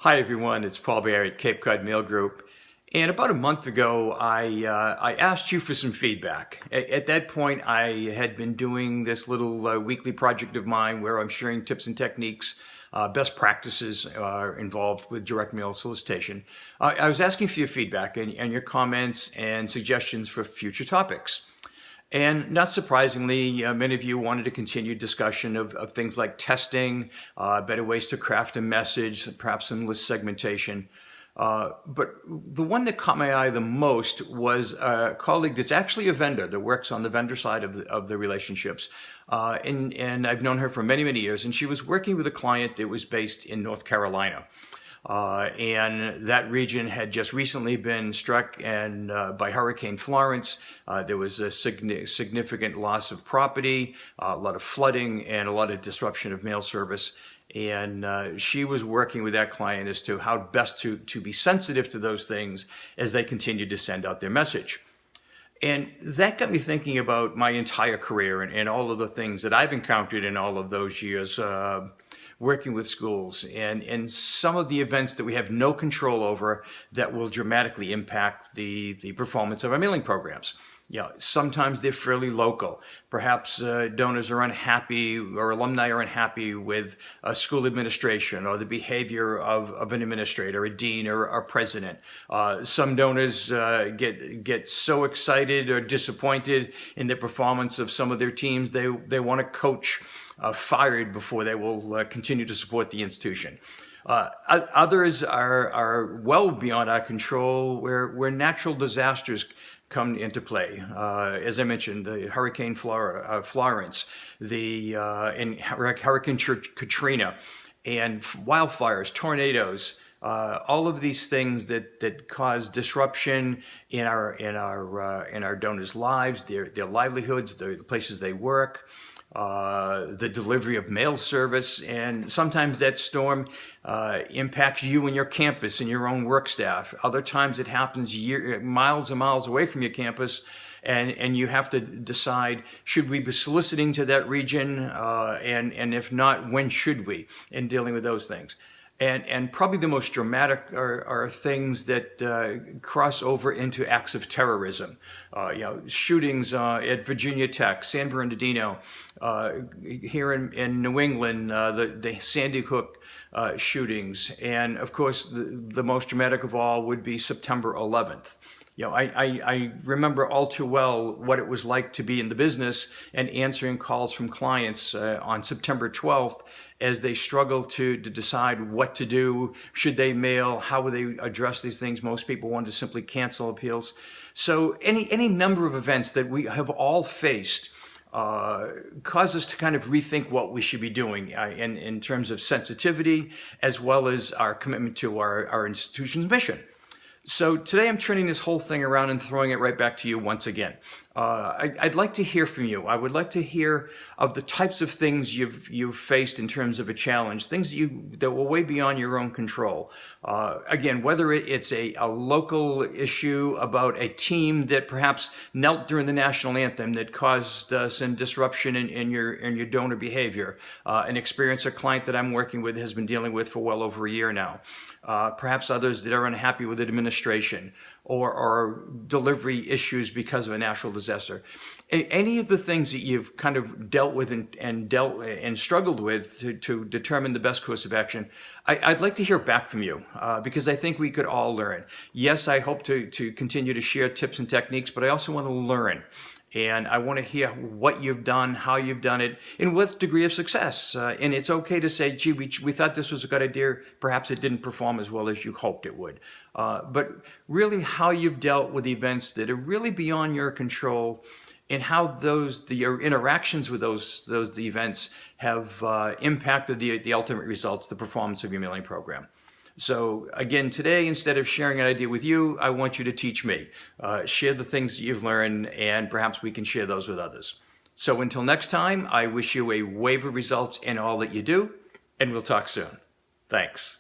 Hi everyone, it's Paul Barry at Cape Cod Mail Group. And about a month ago, I asked you for some feedback. At that point, I had been doing this little weekly project of mine where I'm sharing tips and techniques, best practices involved with direct mail solicitation. I was asking for your feedback and your comments and suggestions for future topics. And not surprisingly, many of you wanted to continue discussion of things like testing, better ways to craft a message, perhaps some list segmentation. But the one that caught my eye the most was a colleague that's actually a vendor that works on the vendor side of the relationships. And I've known her for many, many years, and she was working with a client that was based in North Carolina. And that region had just recently been struck by Hurricane Florence. There was a significant loss of property, a lot of flooding, and a lot of disruption of mail service. And she was working with that client as to how best to be sensitive to those things as they continued to send out their message. And that got me thinking about my entire career and all of the things that I've encountered in all of those years working with schools and some of the events that we have no control over that will dramatically impact the performance of our mailing programs. Sometimes they're fairly local. Perhaps donors are unhappy or alumni are unhappy with a school administration or the behavior of an administrator, a dean, or a president. Some donors get so excited or disappointed in the performance of some of their teams, they want to coach fired before they will continue to support the institution. Others are well beyond our control where natural disasters come into play. As I mentioned, the Hurricane Florence, and Hurricane Katrina, and wildfires, tornadoes, all of these things that cause disruption in our donors' lives, their livelihoods, the places they work. The delivery of mail service, and sometimes that storm impacts you and your campus and your own work staff. Other times it happens miles and miles away from your campus, and you have to decide, should we be soliciting to that region, and if not, when should we, in dealing with those things. And probably the most dramatic are things that cross over into acts of terrorism. Shootings at Virginia Tech, San Bernardino, here in New England, the Sandy Hook shootings. And of course, the most dramatic of all would be September 11th. I remember all too well what it was like to be in the business and answering calls from clients on September 12th as they struggle to decide what to do. Should they mail? How would they address these things? Most people wanted to simply cancel appeals. So any number of events that we have all faced cause us to kind of rethink what we should be doing in terms of sensitivity, as well as our commitment to our institution's mission. So today I'm turning this whole thing around and throwing it right back to you once again. I'd like to hear from you. I would like to hear of the types of things you've faced in terms of a challenge, things that were way beyond your own control. Again, whether it's a local issue about a team that perhaps knelt during the national anthem that caused some disruption in your donor behavior, an experience a client that I'm working with has been dealing with for well over a year now. Perhaps others that are unhappy with administration or delivery issues because of a natural disaster. Any of the things that you've kind of dealt with and struggled with to determine the best course of action, I'd like to hear back from you because I think we could all learn. Yes, I hope to continue to share tips and techniques, but I also want to learn. And I want to hear what you've done, how you've done it, and with degree of success. And it's okay to say, gee, we thought this was a good idea. Perhaps it didn't perform as well as you hoped it would. But really how you've dealt with events that are really beyond your control and how your interactions with those events have impacted the ultimate results, the performance of your mailing program. So again, today, instead of sharing an idea with you, I want you to teach me. Share the things that you've learned, and perhaps we can share those with others. So until next time, I wish you a wave of results in all that you do, and we'll talk soon. Thanks.